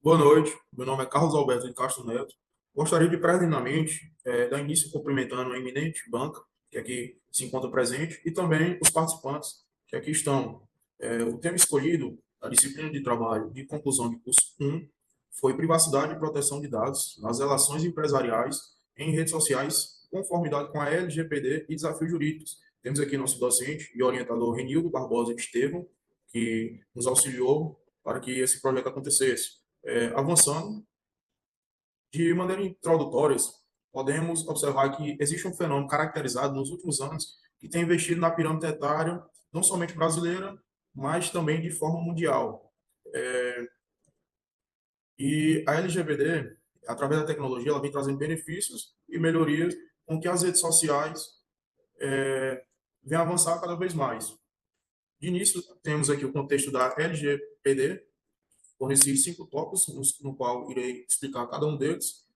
Boa noite, meu nome é Carlos Alberto de Castro Neto. Gostaria de preliminarmente dar início cumprimentando a eminente banca que aqui se encontra presente e também os participantes que aqui estão. O tema escolhido, a disciplina de trabalho de conclusão de curso 1, foi privacidade e proteção de dados nas relações empresariais em redes sociais, conformidade com a LGPD e desafios jurídicos. Temos aqui nosso docente e orientador Renildo Barbosa Estevão, que nos auxiliou para que esse projeto acontecesse. Avançando, de maneira introdutória, podemos observar que existe um fenômeno caracterizado nos últimos anos que tem investido na pirâmide etária, não somente brasileira, mas também de forma mundial. E a LGBT, através da tecnologia, ela vem trazendo benefícios e melhorias com que as redes sociais vêm avançar cada vez mais. De início, temos aqui o contexto da LGPD, forneci 5 tópicos, no qual irei explicar cada um deles.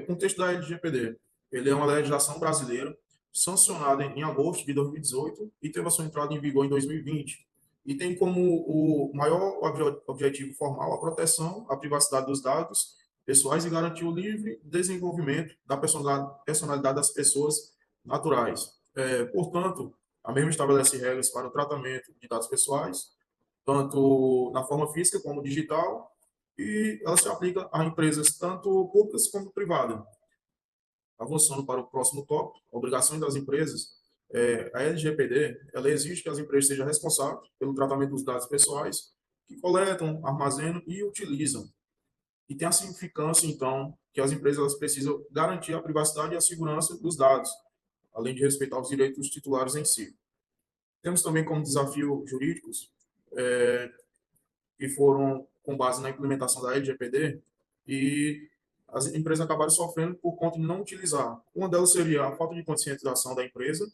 O contexto da LGPD, ele é uma legislação brasileira sancionada em agosto de 2018 e teve a sua entrada em vigor em 2020. E tem como o maior objetivo formal a proteção à privacidade dos dados pessoais e garantir o livre desenvolvimento da personalidade das pessoas naturais. Portanto, a mesma estabelece regras para o tratamento de dados pessoais, tanto na forma física como digital, e ela se aplica a empresas tanto públicas como privadas. Avançando para o próximo tópico, obrigações das empresas, a LGPD, ela exige que as empresas sejam responsáveis pelo tratamento dos dados pessoais que coletam, armazenam e utilizam. E tem a significância, então, que as empresas elas precisam garantir a privacidade e a segurança dos dados, além de respeitar os direitos dos titulares em si. Temos também como desafio jurídicos que foram com base na implementação da LGPD e as empresas acabaram sofrendo por conta de não utilizar. Uma delas seria a falta de conscientização da empresa,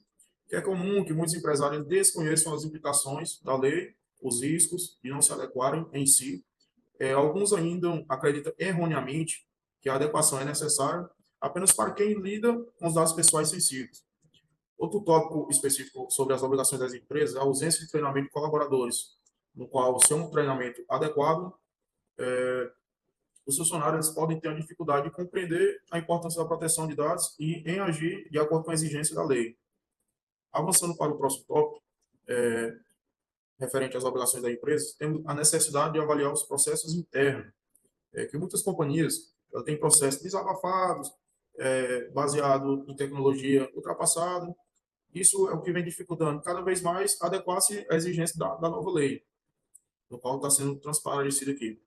que é comum que muitos empresários desconheçam as implicações da lei, os riscos de não se adequarem em si. Alguns ainda acreditam erroneamente que a adequação é necessária apenas para quem lida com os dados pessoais sensíveis. Outro tópico específico sobre as obrigações das empresas é a ausência de treinamento de colaboradores, no qual, sem um treinamento adequado, os funcionários podem ter a dificuldade de compreender a importância da proteção de dados e em agir de acordo com a exigência da lei. Avançando para o próximo tópico, referente às obrigações da empresa, temos a necessidade de avaliar os processos internos, que muitas companhias têm processos desabafados, baseado em tecnologia ultrapassada. Isso é o que vem dificultando cada vez mais adequar-se à exigência da nova lei, no qual está sendo transparecido aqui.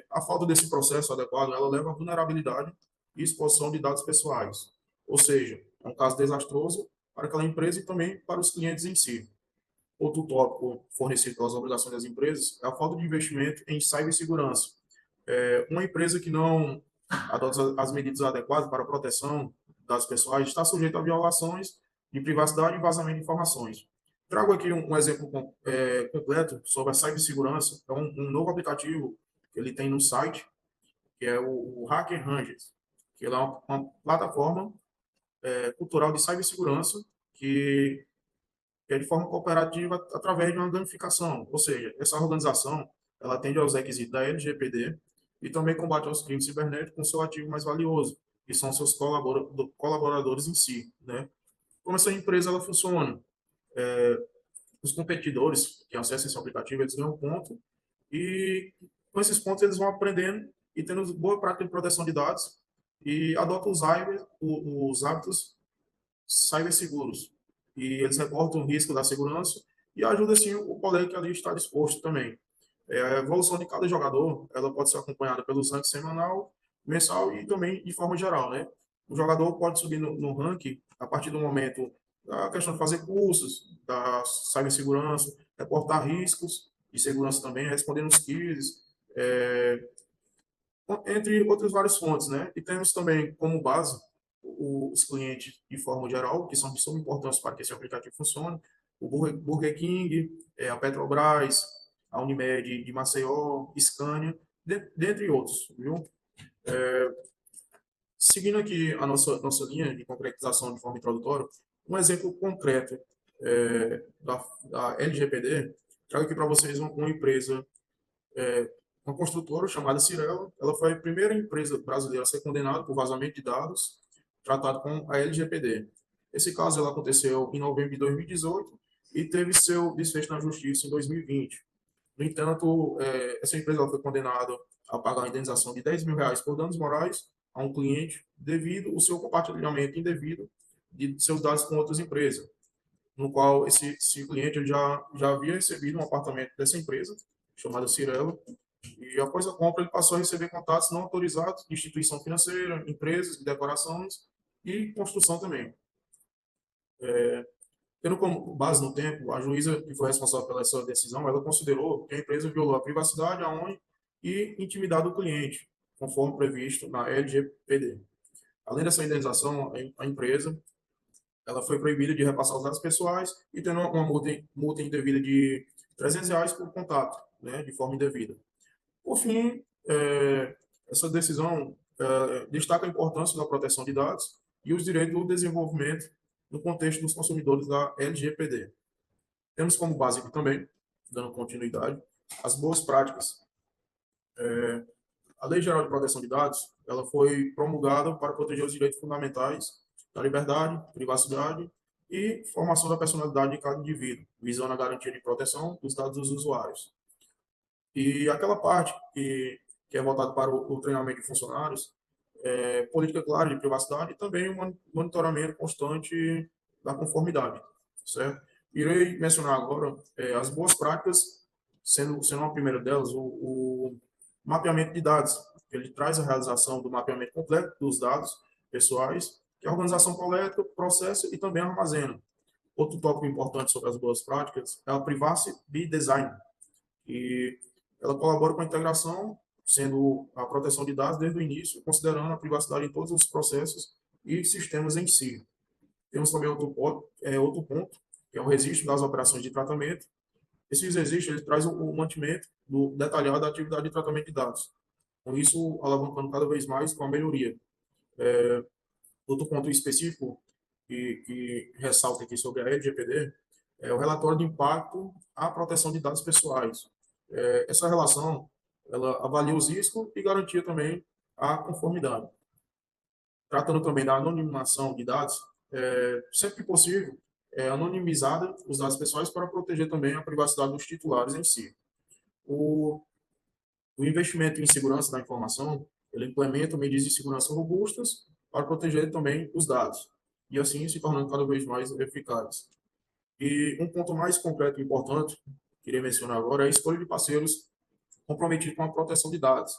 A falta desse processo adequado, ela leva à vulnerabilidade e exposição de dados pessoais. Ou seja, é um caso desastroso para aquela empresa e também para os clientes em si. Outro tópico fornecido pelas obrigações das empresas é a falta de investimento em cibersegurança. Uma empresa que não adota as medidas adequadas para a proteção das dados pessoais está sujeita a violações de privacidade e vazamento de informações. Trago aqui um exemplo completo sobre a cibersegurança. É um novo aplicativo que ele tem no site, que é o Hacker Rangers, que é uma plataforma cultural de cibersegurança que é de forma cooperativa através de uma gamificação, ou seja, essa organização ela atende aos requisitos da LGPD e também combate aos crimes cibernéticos com seu ativo mais valioso, que são seus colaboradores em si, né? Como essa empresa ela funciona? Os competidores que acessam esse aplicativo, eles ganham ponto e com esses pontos eles vão aprendendo e tendo boa prática de proteção de dados e adotam os hábitos ciberseguros. E eles reportam o risco da segurança e ajuda, assim, o colega que ali está disposto também. A evolução de cada jogador, ela pode ser acompanhada pelos rankings semanal, mensal e também de forma geral, né? O jogador pode subir no ranking a partir do momento da questão de fazer cursos, da cibersegurança, reportar riscos de segurança também, respondendo os quizzes, entre outras várias fontes, né? E temos também como base os clientes de forma geral, que são de suma importância para que esse aplicativo funcione, o Burger King, a Petrobras, a Unimed de Maceió, Scania, dentre outros, viu? Seguindo aqui a nossa linha de concretização de forma introdutória, um exemplo concreto da LGPD, trago aqui para vocês uma empresa uma construtora chamada Cirela. Ela foi a primeira empresa brasileira a ser condenada por vazamento de dados tratado com a LGPD. Esse caso ela aconteceu em novembro de 2018 e teve seu desfecho na justiça em 2020. No entanto, essa empresa ela foi condenada a pagar a indenização de R$ 10.000 por danos morais a um cliente devido ao seu compartilhamento indevido de seus dados com outras empresas, no qual esse cliente ele já havia recebido um apartamento dessa empresa, chamada Cirela, e após a compra ele passou a receber contatos não autorizados de instituição financeira, empresas de decorações e construção também. Tendo como base no tempo, a juíza que foi responsável pela essa decisão, ela considerou que a empresa violou a privacidade, a honra e intimidade do cliente, conforme previsto na LGPD. Além dessa indenização, a empresa ela foi proibida de repassar os dados pessoais e tendo uma multa indevida de R$ 300 por contato, né, de forma indevida. Por fim, essa decisão destaca a importância da proteção de dados e os direitos do desenvolvimento no contexto dos consumidores da LGPD. Temos como base aqui também, dando continuidade, as boas práticas. A Lei Geral de Proteção de Dados ela foi promulgada para proteger os direitos fundamentais da liberdade, privacidade e formação da personalidade de cada indivíduo, visando a garantia de proteção dos dados dos usuários. E aquela parte que é voltada para o treinamento de funcionários, política clara de privacidade e também o monitoramento constante da conformidade, certo? Irei mencionar agora as boas práticas, sendo uma primeira delas o mapeamento de dados. Ele traz a realização do mapeamento completo dos dados pessoais, que a organização coleta, processa e também armazena. Outro tópico importante sobre as boas práticas é a Privacy by Design, e ela colabora com a integração, sendo a proteção de dados desde o início, considerando a privacidade em todos os processos e sistemas em si. Temos também outro ponto, que é o registro das operações de tratamento. Esses registros ele traz o mantimento detalhado da atividade de tratamento de dados, com isso alavancando cada vez mais com a melhoria. Outro ponto específico que ressalta aqui sobre a LGPD é o relatório de impacto à proteção de dados pessoais. Essa relação ela avalia os riscos e garantia também a conformidade. Tratando também da anonimização de dados, sempre que possível, anonimizada os dados pessoais para proteger também a privacidade dos titulares em si. O investimento em segurança da informação, ele implementa medidas de segurança robustas para proteger também os dados, e assim se tornando cada vez mais eficazes. E um ponto mais concreto e importante, que queria mencionar agora, é a escolha de parceiros comprometidos com a proteção de dados.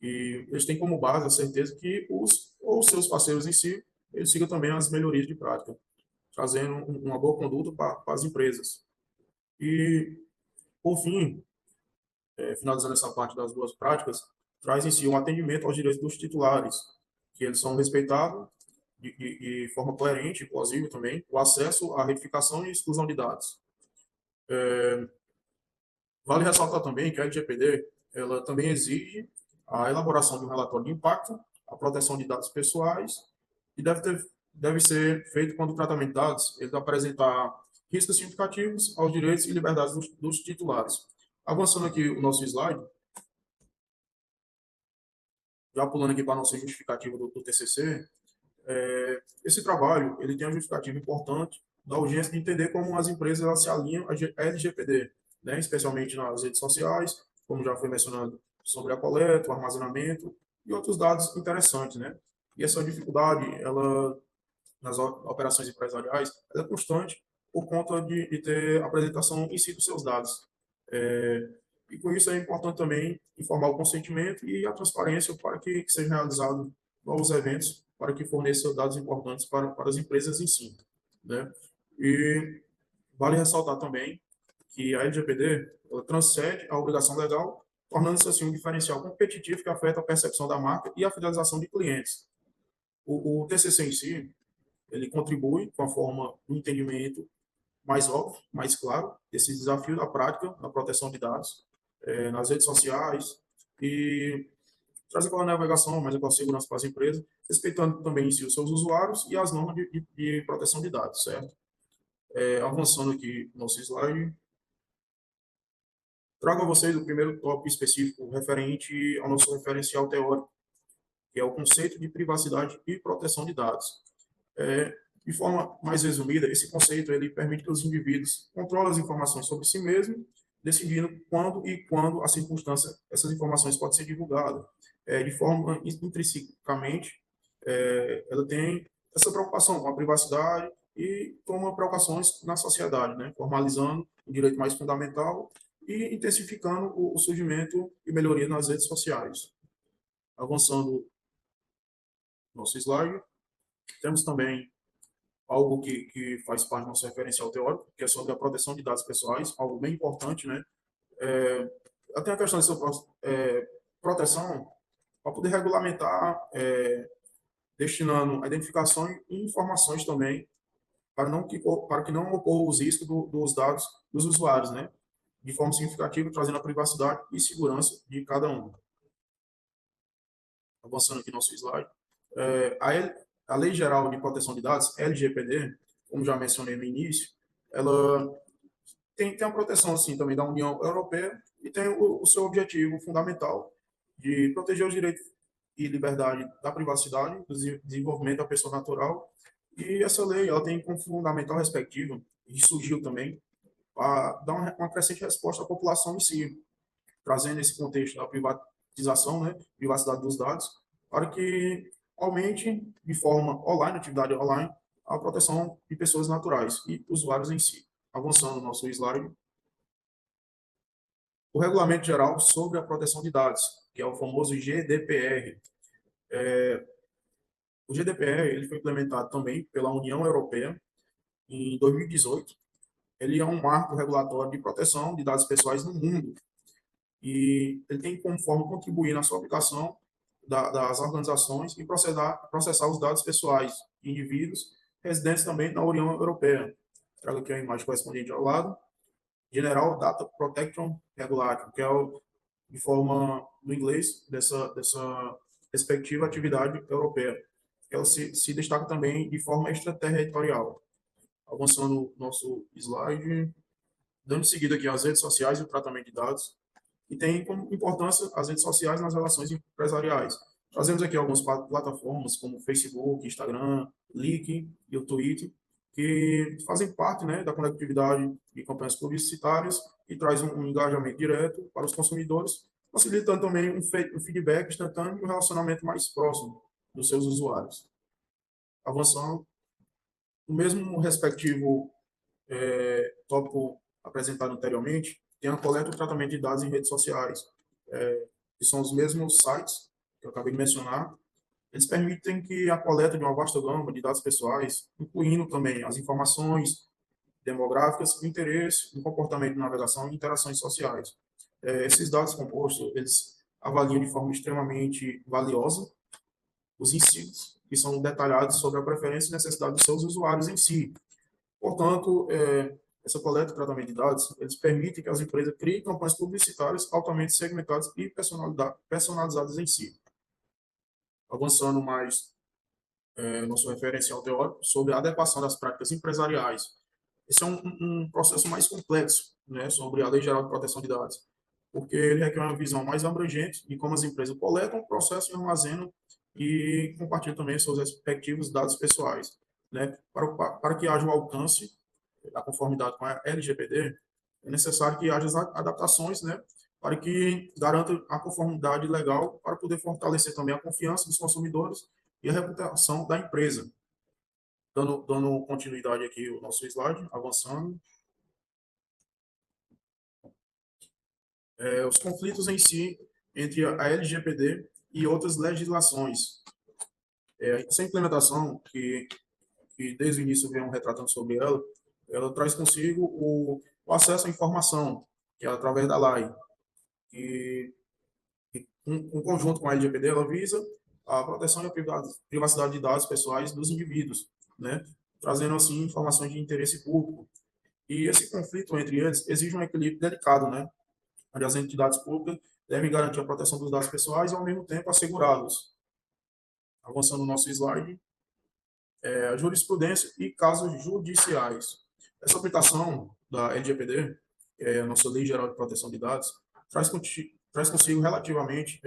E eles têm como base a certeza que os seus parceiros em si, eles sigam também as melhorias de prática, trazendo uma boa conduta para as empresas. E, por fim, finalizando essa parte das boas práticas, traz em si um atendimento aos direitos dos titulares, que eles são respeitados de forma coerente e plausível também, o acesso à retificação e exclusão de dados. Vale ressaltar também que a LGPD ela também exige a elaboração de um relatório de impacto, a proteção de dados pessoais, e deve ser feito quando o tratamento de dados ele apresentar riscos significativos aos direitos e liberdades dos titulares. Avançando aqui o nosso slide, já pulando aqui para a nossa justificativa do TCC, esse trabalho ele tem uma justificativa importante da urgência de entender como as empresas elas se alinham à LGPD, né, especialmente nas redes sociais, como já foi mencionado, sobre a coleta, o armazenamento e outros dados interessantes, né? E essa dificuldade, ela nas operações empresariais, ela é constante por conta de ter a apresentação em si dos seus dados. E com isso é importante também informar o consentimento e a transparência para que sejam realizados novos eventos, para que forneçam dados importantes para as empresas em si, né? E vale ressaltar também que a LGPD ela transcende a obrigação legal, tornando-se assim um diferencial competitivo que afeta a percepção da marca e a fidelização de clientes. O TCC em si, ele contribui com a forma do entendimento mais óbvio, mais claro, esse desafio da prática da proteção de dados nas redes sociais e traz aquela navegação, mais aquela segurança para as empresas, respeitando também em si os seus usuários e as normas de proteção de dados, certo? Avançando aqui no nosso slide, Trago a vocês o primeiro tópico específico referente ao nosso referencial teórico, que é o conceito de privacidade e proteção de dados. De forma mais resumida, esse conceito ele permite que os indivíduos controlem as informações sobre si mesmos, decidindo quando a circunstância essas informações podem ser divulgadas. De forma intrinsecamente, ela tem essa preocupação com a privacidade e toma preocupações na sociedade, né? Formalizando o direito mais fundamental e intensificando o surgimento e melhoria nas redes sociais. Avançando nosso slide, temos também algo que faz parte do nosso referencial teórico, que é sobre a proteção de dados pessoais, algo bem importante, né? Até a questão dessa proteção para poder regulamentar, destinando a identificação e informações também, para que não ocorra os riscos dos dados dos usuários, né? De forma significativa, trazendo a privacidade e segurança de cada um. Avançando aqui nosso slide. A Lei Geral de Proteção de Dados, LGPD, como já mencionei no início, ela tem a proteção assim, também da União Europeia e tem o seu objetivo fundamental de proteger os direitos e liberdade da privacidade, do desenvolvimento da pessoa natural. E essa lei ela tem como fundamental respectivo, e surgiu também, para dar uma crescente resposta à população em si, trazendo esse contexto da privatização, né, privacidade dos dados, para que aumente de forma online, atividade online, a proteção de pessoas naturais e usuários em si. Avançando no nosso slide. O Regulamento Geral sobre a Proteção de Dados, que é o famoso GDPR. O GDPR ele foi implementado também pela União Europeia em 2018. Ele é um marco regulatório de proteção de dados pessoais no mundo e ele tem como forma contribuir na sua aplicação das organizações e processar os dados pessoais de indivíduos residentes também na União Europeia. Trago aqui a imagem correspondente ao lado. General Data Protection Regulation, que é de forma, no inglês, dessa respectiva atividade europeia. Ela se destaca também de forma extraterritorial. Avançando nosso slide, dando seguida aqui às redes sociais e o tratamento de dados, e tem como importância as redes sociais nas relações empresariais. Trazemos aqui algumas plataformas como o Facebook, Instagram, LinkedIn e o Twitter, que fazem parte, né, da conectividade de campanhas publicitárias e traz um engajamento direto para os consumidores, facilitando também um feedback instantâneo e um relacionamento mais próximo dos seus usuários. Avançando, o mesmo respectivo tópico apresentado anteriormente, tem a coleta e o tratamento de dados em redes sociais, que são os mesmos sites que eu acabei de mencionar. Eles permitem que a coleta de uma vasta gama de dados pessoais, incluindo também as informações demográficas, interesse, o comportamento de navegação e interações sociais. Esses dados compostos, eles avaliam de forma extremamente valiosa os insights que são detalhados sobre a preferência e necessidade dos seus usuários em si. Portanto, essa coleta e tratamento de dados, eles permitem que as empresas criem campanhas publicitárias altamente segmentadas e personalizadas em si. Avançando mais nosso referencial teórico sobre a adequação das práticas empresariais. Esse é um processo mais complexo, né, sobre a Lei Geral de Proteção de Dados, porque ele requer uma visão mais abrangente de como as empresas coletam, processam, armazenam e compartilham também seus respectivos dados pessoais, né, para que haja o alcance da conformidade com a LGPD, é necessário que haja as adaptações, né, para que garanta a conformidade legal, para poder fortalecer também a confiança dos consumidores e a reputação da empresa. Dando continuidade aqui ao nosso slide, avançando. Os conflitos em si entre a LGPD e outras legislações. Essa implementação, que desde o início venham retratando sobre ela traz consigo o acesso à informação, que é através da lei. E um conjunto com a LGPD, ela visa a proteção e a privacidade de dados pessoais dos indivíduos, né? Trazendo, assim, informações de interesse público. E esse conflito entre eles exige um equilíbrio delicado, né? Onde as entidades públicas devem garantir a proteção dos dados pessoais e, ao mesmo tempo, assegurá-los. Avançando no nosso slide, a jurisprudência e casos judiciais. Essa aplicação da LGPD a nossa Lei Geral de Proteção de Dados, traz consigo relativamente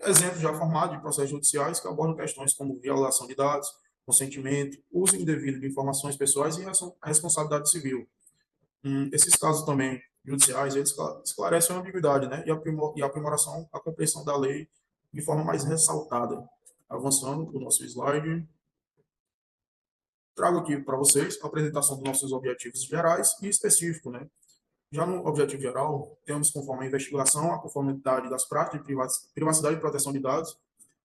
exemplos já formados de processos judiciais que abordam questões como violação de dados, consentimento, uso indevido de informações pessoais e responsabilidade civil. Esses casos também judiciais, eles esclarecem a ambiguidade, né, e a aprimoração, a compreensão da lei de forma mais ressaltada. Avançando para o nosso slide, trago aqui para vocês a apresentação dos nossos objetivos gerais e específicos, né. Já no objetivo geral, temos conforme a investigação a conformidade das práticas de privacidade e proteção de dados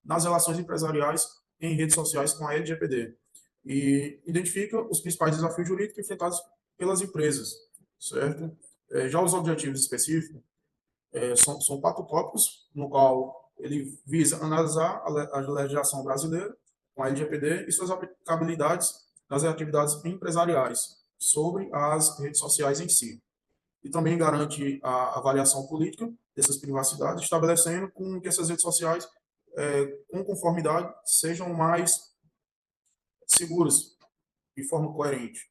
nas relações empresariais em redes sociais com a LGPD e identifica os principais desafios jurídicos enfrentados pelas empresas, certo? Já os objetivos específicos são 4 tópicos, no qual ele visa analisar a legislação brasileira com a LGPD e suas aplicabilidades nas atividades empresariais sobre as redes sociais em si. E também garante a avaliação política dessas privacidades, estabelecendo que essas redes sociais, com conformidade, sejam mais seguras, de forma coerente.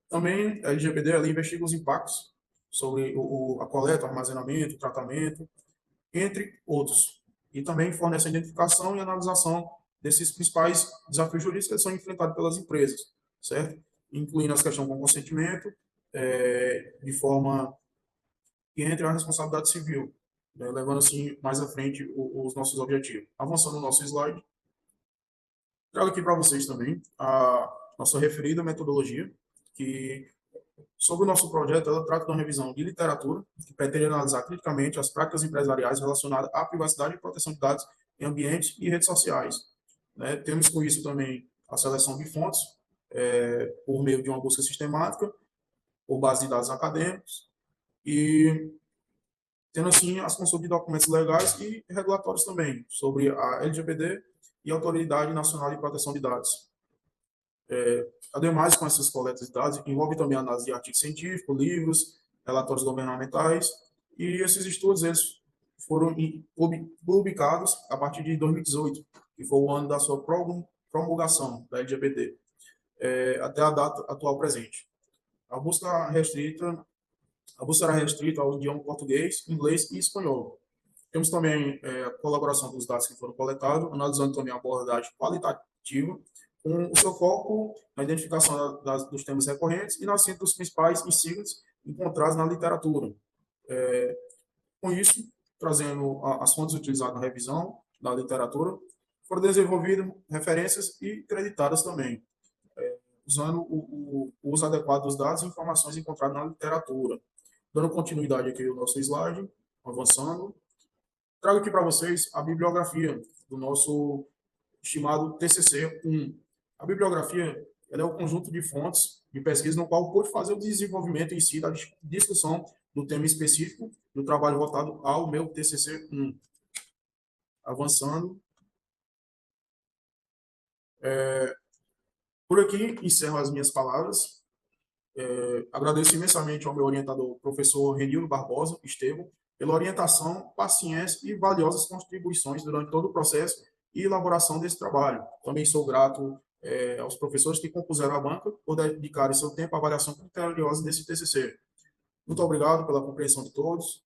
Também a LGPD ela investiga os impactos sobre a coleta, o armazenamento, o tratamento, entre outros. E também fornece a identificação e analisação desses principais desafios jurídicos que são enfrentados pelas empresas, certo? Incluindo as questões com consentimento, de forma que entre a responsabilidade civil, né, levando assim mais à frente os nossos objetivos. Avançando no nosso slide, trago aqui para vocês também a nossa referida metodologia, que sobre o nosso projeto, ela trata de uma revisão de literatura, que pretende analisar criticamente as práticas empresariais relacionadas à privacidade e proteção de dados em ambientes e redes sociais. Né? Temos com isso também a seleção de fontes, por meio de uma busca sistemática, por base de dados acadêmicos, e tendo assim as consultas de documentos legais e regulatórios também, sobre a LGPD e a Autoridade Nacional de Proteção de Dados. Ademais, com essas coletas de dados, envolve também a análise de artigos científicos, livros, relatórios governamentais, e esses estudos eles foram publicados a partir de 2018, que foi o ano da sua promulgação da LGPD, até a data atual presente. A busca será restrita ao idioma português, inglês e espanhol. Temos também a colaboração dos dados que foram coletados, analisando também a abordagem qualitativa, com o seu foco na identificação dos temas recorrentes e na síntese dos principais insígnias encontrados na literatura. Com isso, trazendo as fontes utilizadas na revisão da literatura, foram desenvolvidas referências e creditadas também, usando o uso adequado dos dados e informações encontradas na literatura. Dando continuidade aqui ao nosso slide, avançando, trago aqui para vocês a bibliografia do nosso estimado TCC-1. A bibliografia ela é o conjunto de fontes de pesquisa no qual pode fazer o desenvolvimento em si da discussão do tema específico do trabalho voltado ao meu TCC-1. Avançando. Por aqui encerro as minhas palavras. Agradeço imensamente ao meu orientador, professor Renildo Barbosa Estevão, pela orientação, paciência e valiosas contribuições durante todo o processo e elaboração desse trabalho. Também sou grato aos professores que compuseram a banca por dedicarem seu tempo à avaliação criteriosa desse TCC. Muito obrigado pela compreensão de todos.